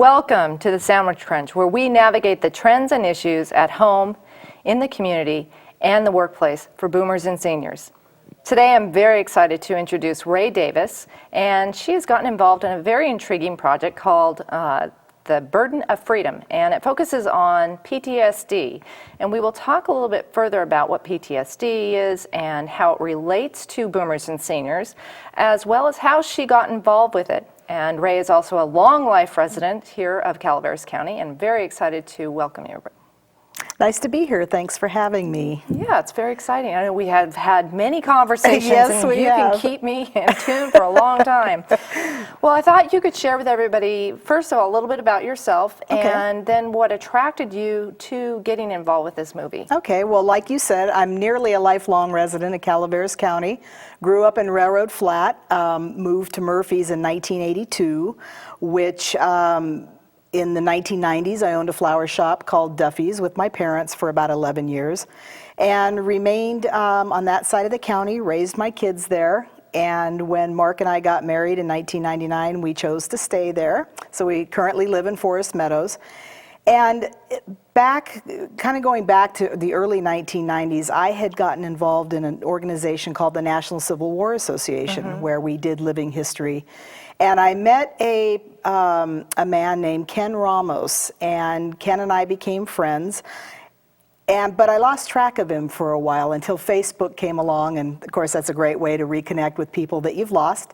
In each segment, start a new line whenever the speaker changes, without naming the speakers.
Welcome to the Sandwich Crunch, where we navigate the trends and issues at home, in the community, and the workplace for boomers and seniors. Today I'm very excited to introduce Ray Davis, and she has gotten involved in a very intriguing project called The Burden of Freedom, and it focuses on PTSD. And we will talk a little bit further about what PTSD is and how it relates to boomers and seniors, as well as how she got involved with it. And Ray is also a long life resident here of Calaveras County, and very excited to welcome you.
Nice to be here. Thanks for having me.
Yeah, it's very exciting. I know we have had many conversations,
Yes,
and you can keep me in tune for a long time. Well, I thought you could share with everybody, first of all, a little bit about yourself, and then what attracted you to getting involved with this movie.
Okay, well, like you said, I'm nearly a lifelong resident of Calaveras County. Grew up in Railroad Flat, moved to Murphy's in 1982, which in the 1990s, I owned a flower shop called Duffy's with my parents for about 11 years and remained on that side of the county, raised my kids there. And when Mark and I got married in 1999, we chose to stay there. So we currently live in Forest Meadows. And going back to the early 1990s, I had gotten involved in an organization called the National Civil War Association, where we did living history. And I met a man named Ken Ramos, and Ken and I became friends. But I lost track of him for a while until Facebook came along, and of course that's a great way to reconnect with people that you've lost.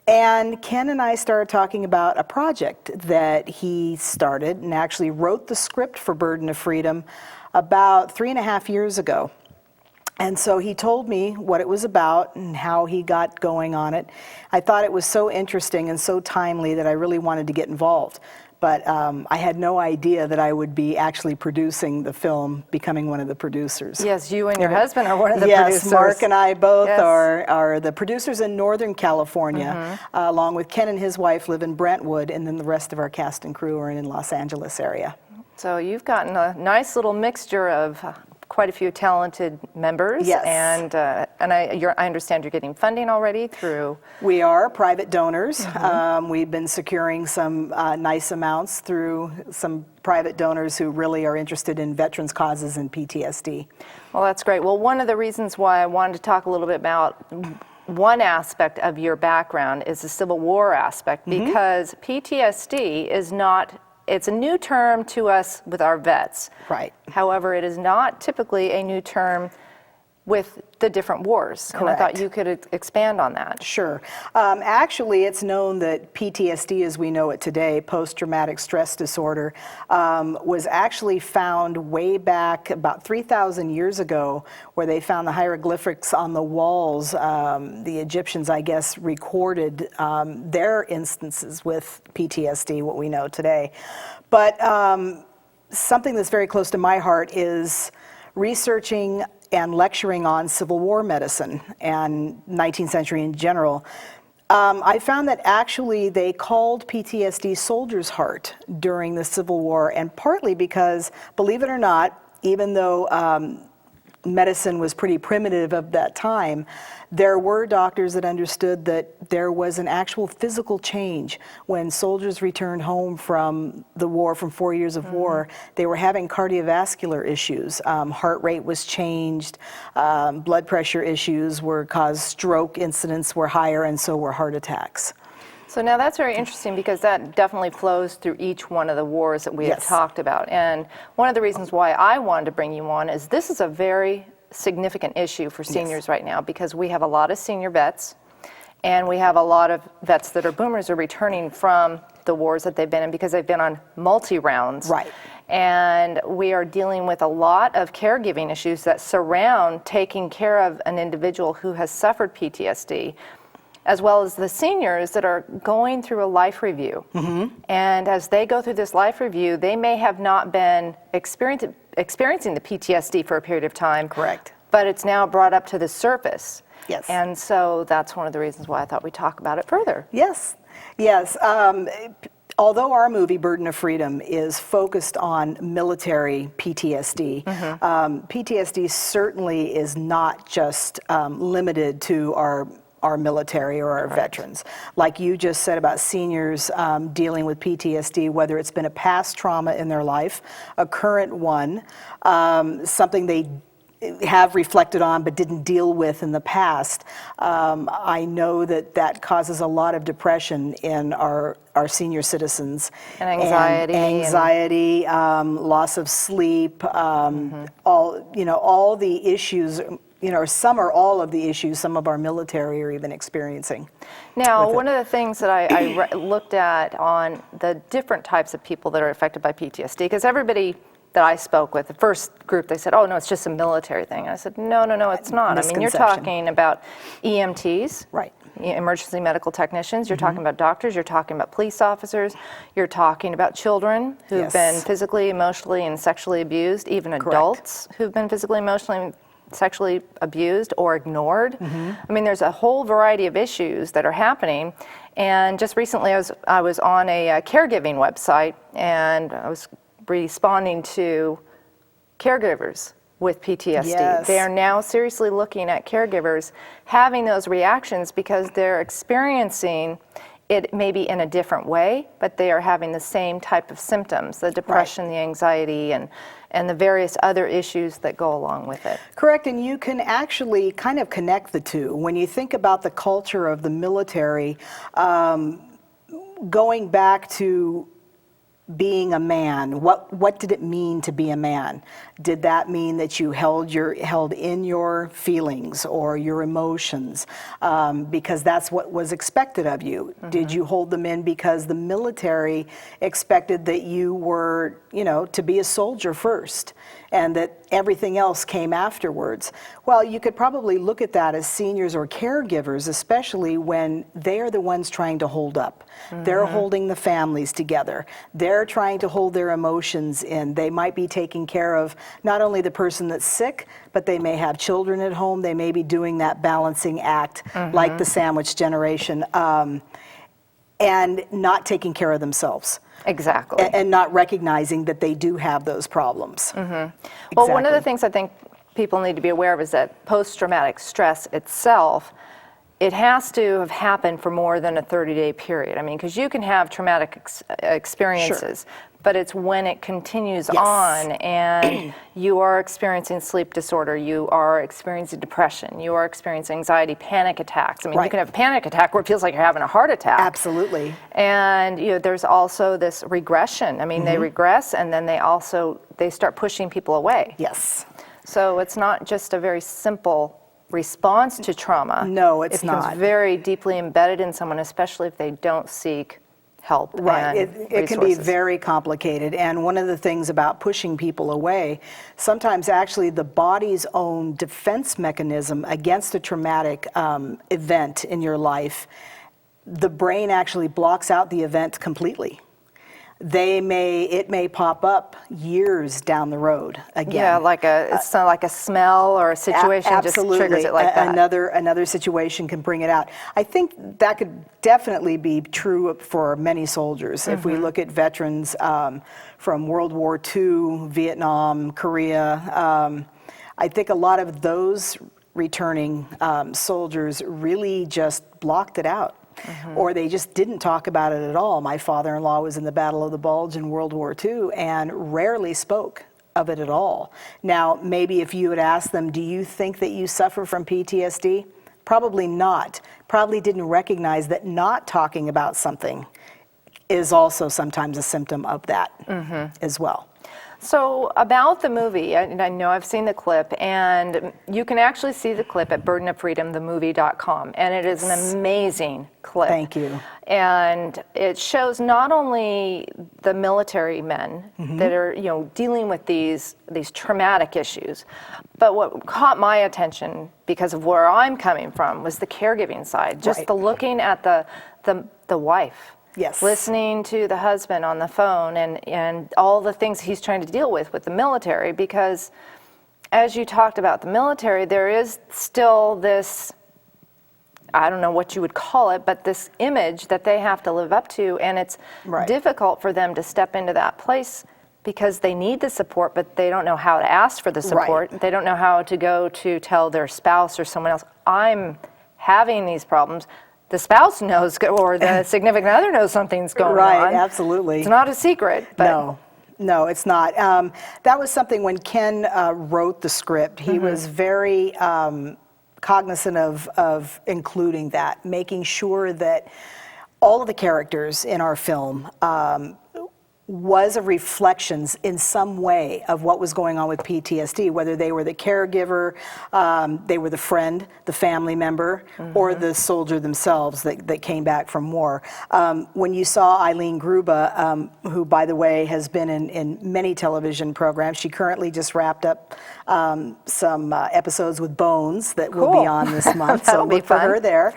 And Ken and I started talking about a project that he started and actually wrote the script for Burden of Freedom about 3.5 years ago. And so he told me what it was about and how he got going on it. I thought it was so interesting and so timely that I really wanted to get involved. But I had no idea that I would be actually producing the film, becoming one of the producers.
Yes, you and your husband are one of the producers.
Yes, Mark and I both are the producers in Northern California, along with Ken and his wife live in Brentwood, and then the rest of our cast and crew are in Los Angeles area.
So you've gotten a nice little mixture of quite a few talented members.
Yes.
And I understand you're getting funding already through...
We are private donors. We've been securing some nice amounts through some private donors who really are interested in veterans' causes and PTSD.
Well, that's great. Well, one of the reasons why I wanted to talk a little bit about one aspect of your background is the Civil War aspect, because PTSD is not... It's a new term to us with our vets. Right. However, it is not typically a new term with the different wars.
Correct.
And I thought you could expand on that.
Sure. Actually, it's known that PTSD, as we know it today, post-traumatic stress disorder, was actually found way back about 3,000 years ago, where they found the hieroglyphics on the walls. The Egyptians, I guess, recorded their instances with PTSD, what we know today. But something that's very close to my heart is researching and lecturing on Civil War medicine and 19th century in general. I found that actually they called PTSD soldier's heart during the Civil War, and partly because, believe it or not, even though medicine was pretty primitive of that time, there were doctors that understood that there was an actual physical change. When soldiers returned home from the war, from 4 years of war, they were having cardiovascular issues. Heart rate was changed, blood pressure issues were caused, stroke incidents were higher, and so were heart attacks.
So now that's very interesting, because that definitely flows through each one of the wars that we have talked about. And one of the reasons why I wanted to bring you on is this is a very significant issue for seniors right now, because we have a lot of senior vets, and we have a lot of vets that are boomers are returning from the wars that they've been in, because they've been on multi-rounds. Right. And we are dealing with a lot of caregiving issues that surround taking care of an individual who has suffered PTSD, as well as the seniors that are going through a life review. And as they go through this life review, they may have not been experiencing the PTSD for a period of time. Correct. But it's now brought up to the surface. Yes. And so that's one of the reasons why I thought we'd talk about it further.
Yes. Yes. Although our movie, Burden of Freedom, is focused on military PTSD, PTSD certainly is not just limited to our our military or our veterans. Like you just said about seniors dealing with PTSD, whether it's been a past trauma in their life, a current one, something they have reflected on but didn't deal with in the past. I know that that causes a lot of depression in our senior citizens.
And anxiety.
Loss of sleep, all the issues, or some or all of the issues some of our military are even experiencing.
Now, one of the things that I looked at on the different types of people that are affected by PTSD, because everybody that I spoke with, the first group, they said, oh, no, it's just a military thing. I said, no, it's not. I mean, you're talking about EMTs,
right?
Emergency medical technicians, you're talking about doctors, you're talking about police officers, you're talking about children who've been physically, emotionally, and sexually abused, even adults who've been physically, emotionally, and sexually abused or ignored. I mean, there's a whole variety of issues that are happening. And just recently, I was on a caregiving website, and I was responding to caregivers with PTSD.
Yes.
They are now seriously looking at caregivers having those reactions because they're experiencing it maybe in a different way, but they are having the same type of symptoms, the depression, the anxiety, and the various other issues that go along with it.
Correct, and you can actually kind of connect the two. When you think about the culture of the military, going back to being a man, what did it mean to be a man? Did that mean that you held in your feelings or your emotions because that's what was expected of you? Did you hold them in because the military expected that you were, to be a soldier first and that everything else came afterwards? Well, you could probably look at that as seniors or caregivers, especially when they are the ones trying to hold up. They're holding the families together. They're trying to hold their emotions in. They might be taking care of not only the person that's sick, but they may have children at home. They may be doing that balancing act like the sandwich generation and not taking care of themselves.
Exactly.
And not recognizing that they do have those problems.
Well, one of the things I think people need to be aware of is that post-traumatic stress itself, it has to have happened for more than a 30-day period. I mean, because you can have traumatic experiences, but it's when it continues on and you are experiencing sleep disorder, you are experiencing depression, you are experiencing anxiety, panic attacks. I mean, you can have a panic attack where it feels like you're having a heart attack.
Absolutely.
And there's also this regression. I mean, they regress and then they start pushing people away.
Yes.
So it's not just a very simple response to trauma.
No, it's not.
It becomes very deeply embedded in someone, especially if they don't seek help.
Right,
and
it can be very complicated. And one of the things about pushing people away, sometimes actually the body's own defense mechanism against a traumatic event in your life, the brain actually blocks out the event completely. It may pop up years down the road again.
Yeah, it's not like a smell or a situation just triggers it like that.
Another situation can bring it out. I think that could definitely be true for many soldiers. If we look at veterans from World War II, Vietnam, Korea, I think a lot of those returning soldiers really just blocked it out. Or they just didn't talk about it at all. My father-in-law was in the Battle of the Bulge in World War II and rarely spoke of it at all. Now, maybe if you had asked them, do you think that you suffer from PTSD? Probably not. Probably didn't recognize that not talking about something is also sometimes a symptom of that as well.
So about the movie, I know I've seen the clip, and you can actually see the clip at burdenofreedomthemovie.com, and it is an amazing clip.
Thank you.
And it shows not only the military men that are, dealing with these traumatic issues, but what caught my attention because of where I'm coming from was the caregiving side, just the looking at the wife.
Yes.
Listening to the husband on the phone and all the things he's trying to deal with the military, because as you talked about the military, there is still this, I don't know what you would call it, but this image that they have to live up to, and it's difficult for them to step into that place because they need the support, but they don't know how to ask for the support. They don't know how to go to tell their spouse or someone else, I'm having these problems, the spouse knows or the significant other knows something's going on.
Right, absolutely.
It's not a secret. But
No, it's not. That was something when Ken wrote the script, he was very cognizant of including that, making sure that all of the characters in our film was a reflections in some way of what was going on with PTSD, whether they were the caregiver, they were the friend, the family member, or the soldier themselves that came back from war. When you saw Eileen Gruba, who, by the way, has been in many television programs, she currently just wrapped up some episodes with Bones that will be on this month, so look for her there.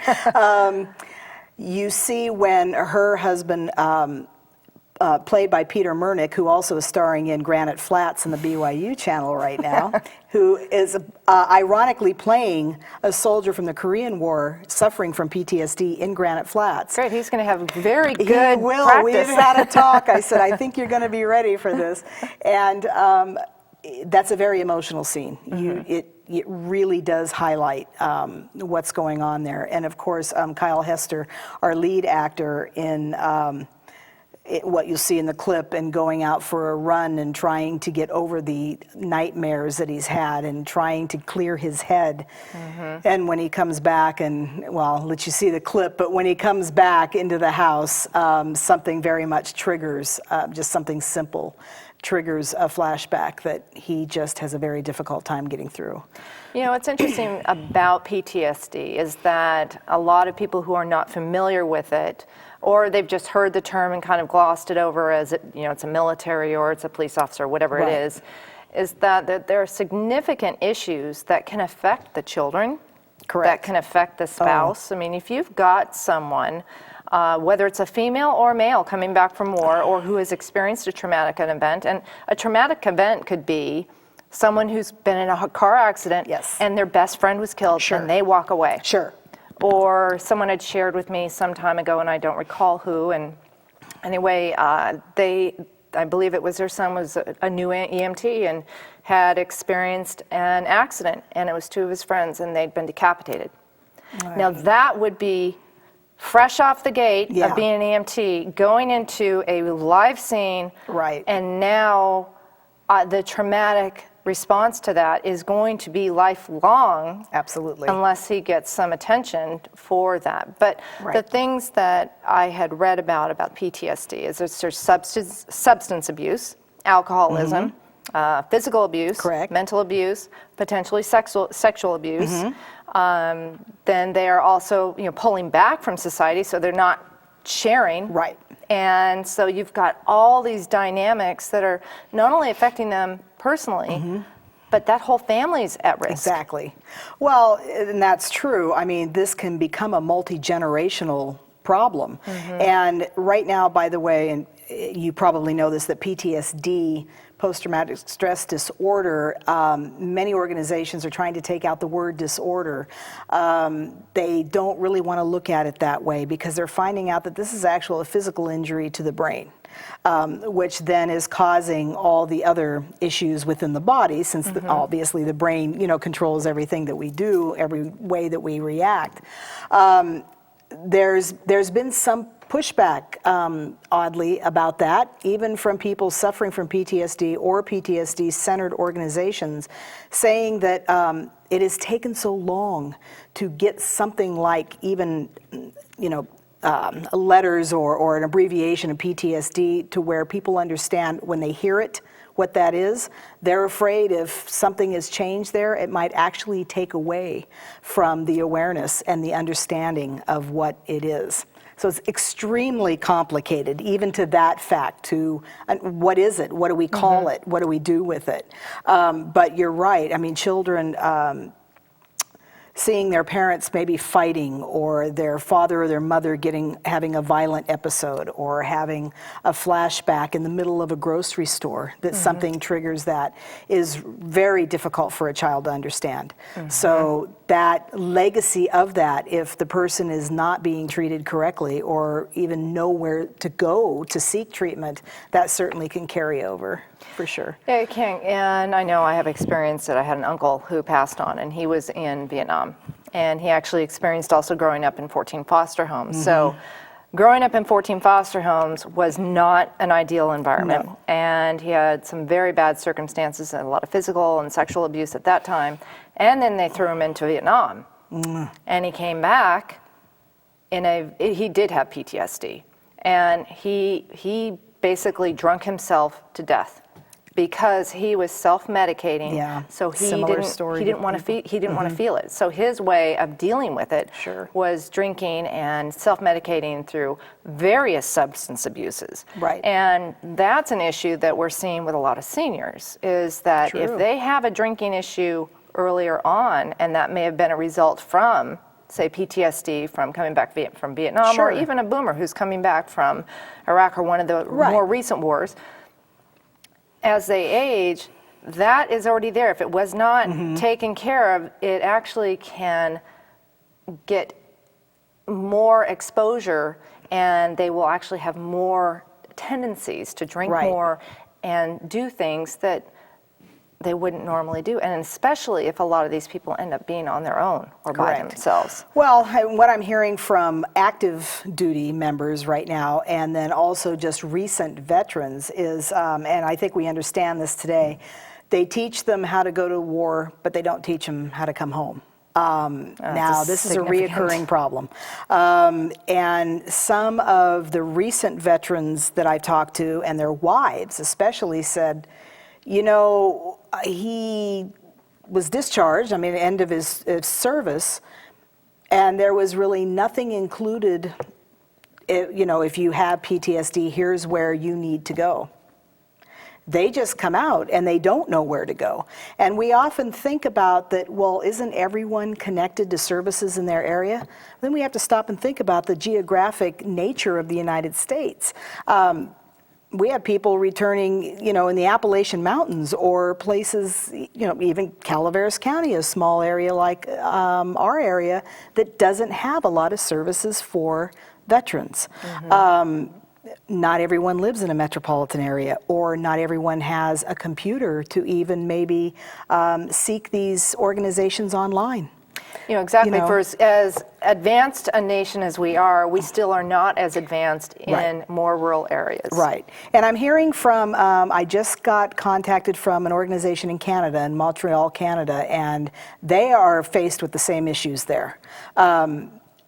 You see when her husband, played by Peter Murnick, who also is starring in Granite Flats on the BYU channel right now, who is ironically playing a soldier from the Korean War suffering from PTSD in Granite Flats.
Great, he's going to have very good
He will.
practice.
We've had a talk. I said, I think you're going to be ready for this. And that's a very emotional scene. It really does highlight what's going on there. And of course, Kyle Hester, our lead actor in what you'll see in the clip, and going out for a run and trying to get over the nightmares that he's had and trying to clear his head. And when he comes back, and well, I'll let you see the clip, but when he comes back into the house, something very much triggers, just something simple, triggers a flashback that he just has a very difficult time getting through.
You know, what's interesting about PTSD is that a lot of people who are not familiar with it, or they've just heard the term and kind of glossed it over as it's a military or it's a police officer, whatever it is that there are significant issues that can affect the children, that can affect the spouse. I mean, if you've got someone, whether it's a female or male coming back from war or who has experienced a traumatic event, and a traumatic event could be someone who's been in a car accident and their best friend was killed and they walk away. Or someone had shared with me some time ago, and I don't recall who, and anyway, I believe it was their son was a new EMT and had experienced an accident, and it was two of his friends, and they'd been decapitated. Now that would be fresh off the gate of being an EMT, going into a live scene, and now the traumatic response to that is going to be lifelong.
Absolutely. Unless
he gets some attention for that. But the things that I had read about PTSD is there's substance abuse, alcoholism, physical abuse, mental abuse, potentially sexual abuse. Then they are also pulling back from society, so they're not sharing. And so you've got all these dynamics that are not only affecting them personally, but that whole family's at risk.
Exactly. Well, and that's true. I mean, this can become a multi-generational problem. And right now, by the way, and you probably know this, that PTSD, post-traumatic stress disorder, many organizations are trying to take out the word disorder. They don't really want to look at it that way because they're finding out that this is actually a physical injury to the brain, which then is causing all the other issues within the body, since obviously the brain, controls everything that we do, every way that we react. There's been some pushback, oddly, about that, even from people suffering from PTSD or PTSD-centered organizations, saying that it has taken so long to get something like even, letters or an abbreviation of PTSD to where people understand when they hear it, what that is. They're afraid if something has changed there, it might actually take away from the awareness and the understanding of what it is. So it's extremely complicated, even to that fact, to what is it? What do we call it? What do we do with it? But you're right. I mean, children seeing their parents maybe fighting, or their father or their mother having a violent episode, or having a flashback in the middle of a grocery store that something triggers, that is very difficult for a child to understand. So that legacy of that, if the person is not being treated correctly or even know where to go to seek treatment, that certainly can carry over, for sure.
Yeah, it can. And I know I have experienced it. I had an uncle who passed on, and he was in Vietnam. Vietnam. And he actually experienced also growing up in 14 foster homes. So growing up in 14 foster homes was not an ideal environment.
No.
And he had some very bad circumstances and a lot of physical and sexual abuse at that time. And then they threw him into Vietnam. And he came back he did have PTSD. And he basically drunk himself to death because he was self-medicating.
Yeah,
so he
similar
didn't
story
he didn't want to feel it. So his way of dealing with it was drinking and self-medicating through various substance abuses.
Right.
And that's an issue that we're seeing with a lot of seniors, is that if they have a drinking issue earlier on, and that may have been a result from, say, PTSD from coming back from Vietnam, or even a boomer who's coming back from Iraq or one of the more recent wars, as they age, that is already there. If it was not taken care of, it actually can get more exposure, and they will actually have more tendencies to drink more and do things that they wouldn't normally do, and especially if a lot of these people end up being on their own or by themselves.
Well, what I'm hearing from active duty members right now, and then also just recent veterans is, and I think we understand this today, they teach them how to go to war, but they don't teach them how to come home. Now, this is a reoccurring problem. And some of the recent veterans that I talked to, and their wives especially, said, you know, he was discharged, I mean, end of his service, and there was really nothing included, you know, if you have PTSD, here's where you need to go. They just come out and they don't know where to go. And we often think about that, well, isn't everyone connected to services in their area? Then we have to stop and think about the geographic nature of the United States. We have people returning, you know, in the Appalachian Mountains or places, you know, even Calaveras County, a small area like our area, that doesn't have a lot of services for veterans. Not everyone lives in a metropolitan area, or not everyone has a computer to even maybe seek these organizations online.
You know, exactly. For as advanced a nation as we are, we still are not as advanced in more rural areas. Right.
And I'm hearing from, I just got contacted from an organization in Canada, in Montreal, Canada, and they are faced with the same issues there.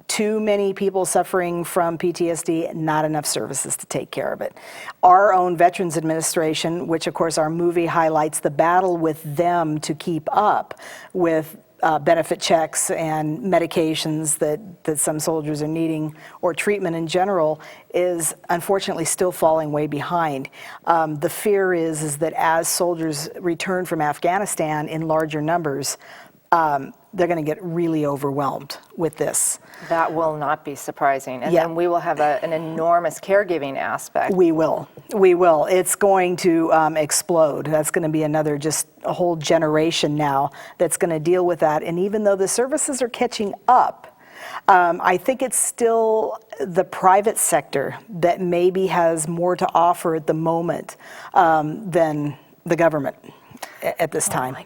Too many people suffering from PTSD, not enough services to take care of it. Our own Veterans Administration, which of course our movie highlights the battle with them to keep up with benefit checks and medications that some soldiers are needing, or treatment in general, is unfortunately still falling way behind. The fear is that as soldiers return from Afghanistan in larger numbers, they're going to get really overwhelmed with this.
That will not be surprising. And then we will have an enormous caregiving aspect.
We will. We will. It's going to explode. That's going to be another, just a whole generation now that's going to deal with that. And even though the services are catching up, I think it's still the private sector that maybe has more to offer at the moment than the government at this time.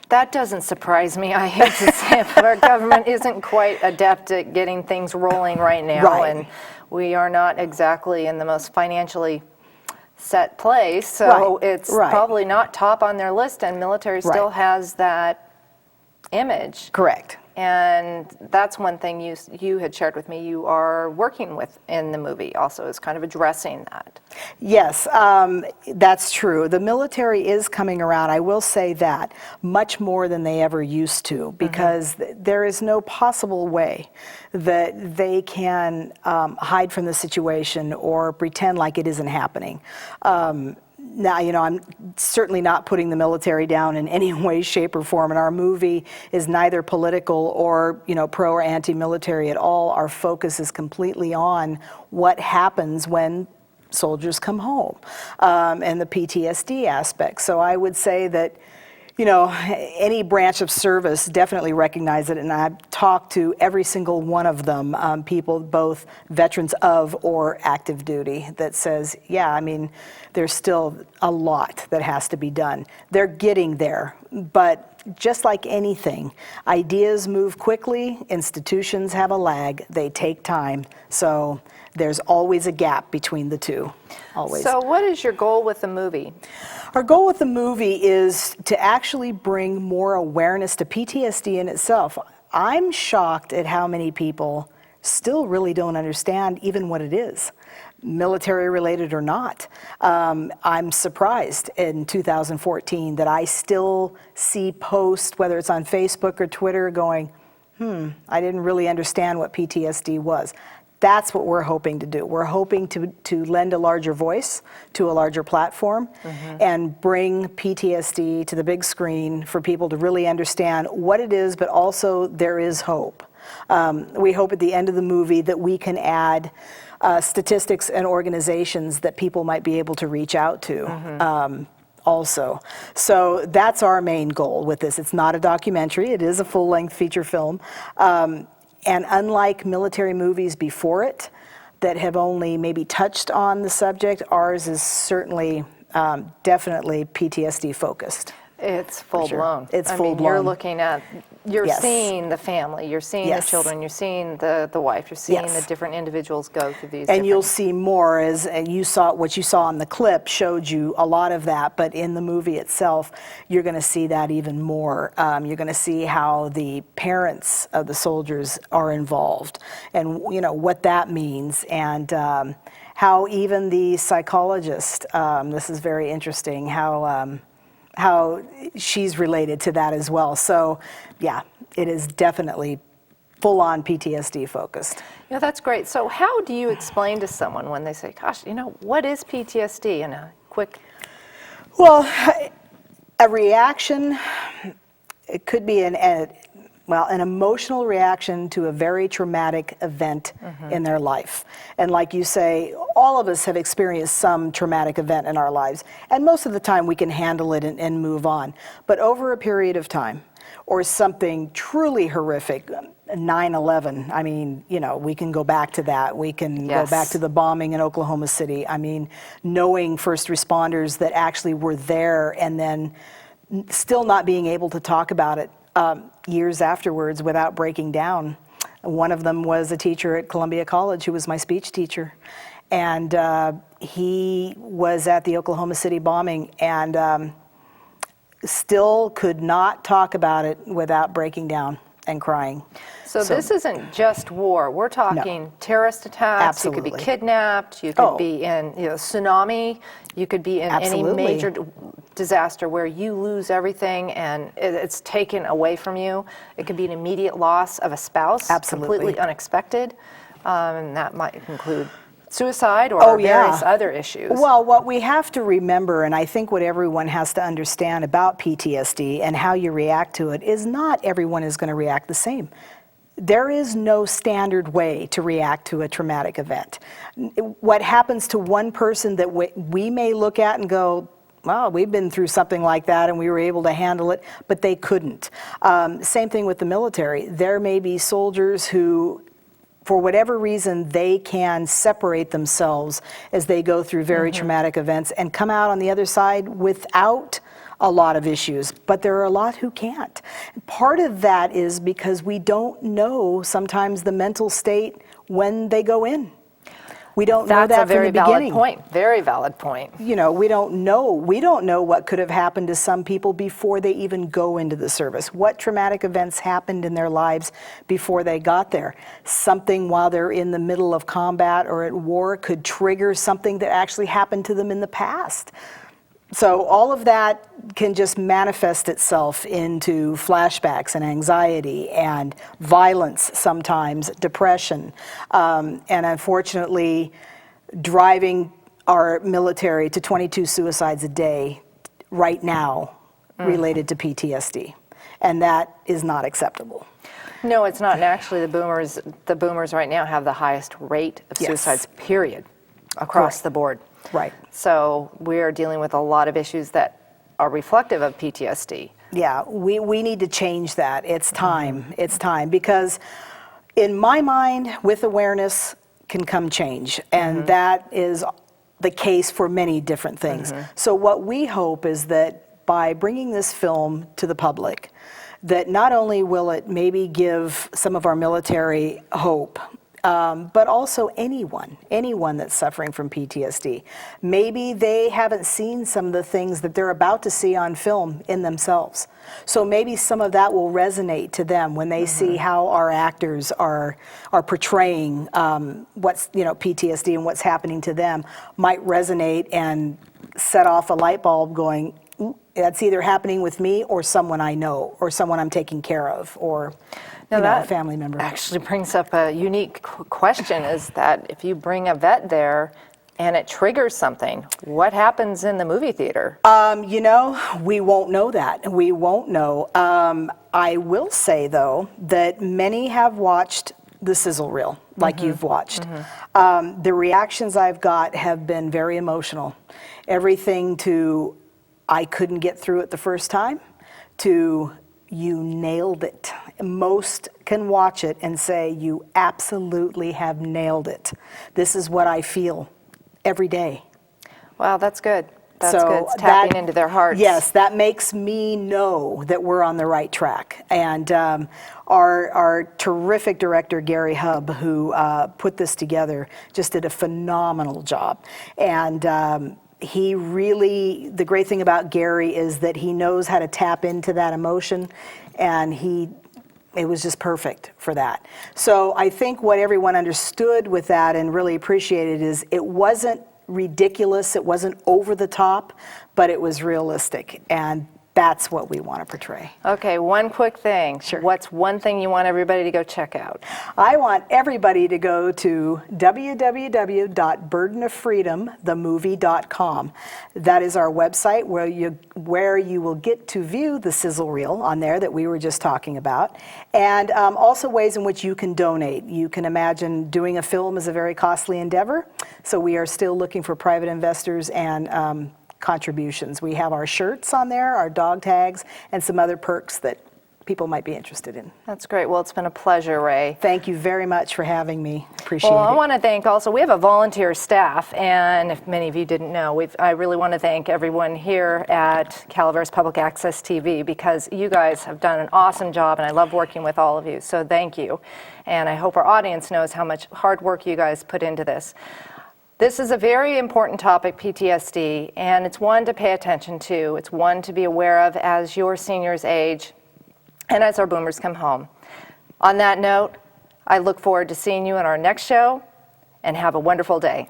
That doesn't surprise me. I hate to say it, but our government isn't quite adept at getting things rolling right now, and we are not exactly in the most financially set place, so it's probably not top on their list, and military still has that image.
Correct.
And that's one thing you had shared with me you are working with in the movie also, is kind of addressing that.
Yes, that's true. The military is coming around, I will say that, much more than they ever used to, because there is no possible way that they can hide from the situation or pretend like it isn't happening. Now, you know, I'm certainly not putting the military down in any way, shape, or form, and our movie is neither political or, you know, pro or anti-military at all. Our focus is completely on what happens when soldiers come home, and the PTSD aspect. So I would say that, you know, any branch of service definitely recognize it, and I've talked to every single one of them, people, both veterans of or active duty, that says, yeah, I mean, there's still a lot that has to be done. They're getting there. But just like anything, ideas move quickly, institutions have a lag, they take time. So there's always a gap between the two, always.
So what is your goal with the movie?
Our goal with the movie is to actually bring more awareness to PTSD in itself. I'm shocked at how many people still really don't understand even what it is, military related or not. I'm surprised in 2014 that I still see posts, whether it's on Facebook or Twitter, going, I didn't really understand what PTSD was. That's what we're hoping to do. We're hoping to lend a larger voice to a larger platform and bring PTSD to the big screen for people to really understand what it is, but also there is hope. We hope at the end of the movie that we can add statistics and organizations that people might be able to reach out to. Also. So that's our main goal with this. It's not a documentary, it is a full-length feature film. And unlike military movies before it that have only maybe touched on the subject, ours is certainly, definitely PTSD focused.
It's full blown.
It's full blown.
You're looking at, you're seeing the family, you're seeing the children, you're seeing the wife, you're seeing the different individuals go through these.
And you'll see more as you saw, what you saw on the clip showed you a lot of that, but in the movie itself, you're going to see that even more. You're going to see how the parents of the soldiers are involved and what that means, and how even the psychologist, this is very interesting, how she's related to that as well. So yeah, it is definitely full-on PTSD focused.
Yeah, that's great. So how do you explain to someone when they say, gosh, what is PTSD? In a quick...
Well, a reaction, it could be an emotional reaction to a very traumatic event in their life. And like you say, all of us have experienced some traumatic event in our lives. And most of the time we can handle it and move on. But over a period of time, or something truly horrific, 9/11, I mean, we can go back to that. We can go back to the bombing in Oklahoma City. I mean, knowing first responders that actually were there and then still not being able to talk about it years afterwards without breaking down. One of them was a teacher at Columbia College who was my speech teacher. And he was at the Oklahoma City bombing and still could not talk about it without breaking down and crying.
So this isn't just war. We're talking terrorist attacks.
Absolutely.
You could be kidnapped. You could be in tsunami. You could be in any major disaster where you lose everything and it's taken away from you. It could be an immediate loss of a spouse, completely unexpected, and that might include suicide or various other issues.
Well, what we have to remember, and I think what everyone has to understand about PTSD and how you react to it, is not everyone is going to react the same. There is no standard way to react to a traumatic event. What happens to one person that we may look at and go, well, we've been through something like that and we were able to handle it, but they couldn't. Same thing with the military. There may be soldiers who, for whatever reason, they can separate themselves as they go through very traumatic events and come out on the other side without a lot of issues, but there are a lot who can't. Part of that is because we don't know sometimes the mental state when they go in. We don't know that from the beginning. That's a very valid
point. Very valid point.
We don't know. We don't know what could have happened to some people before they even go into the service. What traumatic events happened in their lives before they got there? Something while they're in the middle of combat or at war could trigger something that actually happened to them in the past. So all of that can just manifest itself into flashbacks and anxiety and violence sometimes, depression, and unfortunately driving our military to 22 suicides a day right now related to PTSD. And that is not acceptable.
No, it's not. And actually the boomers right now have the highest rate of suicides, period, across the board.
Right.
So we're dealing with a lot of issues that are reflective of PTSD.
Yeah, we need to change that. It's time. It's time. Because in my mind, with awareness can come change. And that is the case for many different things. So what we hope is that by bringing this film to the public, that not only will it maybe give some of our military hope, but also anyone that's suffering from PTSD. Maybe they haven't seen some of the things that they're about to see on film in themselves. So maybe some of that will resonate to them when they see how our actors are portraying what's, PTSD and what's happening to them, might resonate and set off a light bulb going, that's either happening with me or someone I know or someone I'm taking care of or a family member.
Actually brings up a unique question, is that if you bring a vet there and it triggers something, what happens in the movie theater?
We won't know that. We won't know. I will say, though, that many have watched the sizzle reel, like you've watched. The reactions I've got have been very emotional. Everything to, I couldn't get through it the first time, to you nailed it. Most can watch it and say, you absolutely have nailed it. This is what I feel every day.
Wow, that's good. That's good. It's tapping into their hearts.
Yes, that makes me know that we're on the right track. And our terrific director, Gary Hubb, who put this together, just did a phenomenal job. And the great thing about Gary is that he knows how to tap into that emotion, and it was just perfect for that. So I think what everyone understood with that and really appreciated is it wasn't ridiculous, it wasn't over the top, but it was realistic, and that's what we want to portray.
Okay, one quick thing.
Sure.
What's one thing you want everybody to go check out?
I want everybody to go to www.burdenoffreedomthemovie.com. That is our website where you will get to view the sizzle reel on there that we were just talking about, and also ways in which you can donate. You can imagine doing a film is a very costly endeavor, so we are still looking for private investors and contributions. We have our shirts on there, our dog tags, and some other perks that people might be interested in.
That's great. Well, it's been a pleasure, Ray.
Thank you very much for having me. Appreciate it.
Well, I want to thank also, we have a volunteer staff, and if many of you didn't know, I really want to thank everyone here at Calaveras Public Access TV, because you guys have done an awesome job, and I love working with all of you, so thank you. And I hope our audience knows how much hard work you guys put into this. This is a very important topic, PTSD, and it's one to pay attention to. It's one to be aware of as your seniors age and as our boomers come home. On that note, I look forward to seeing you in our next show, and have a wonderful day.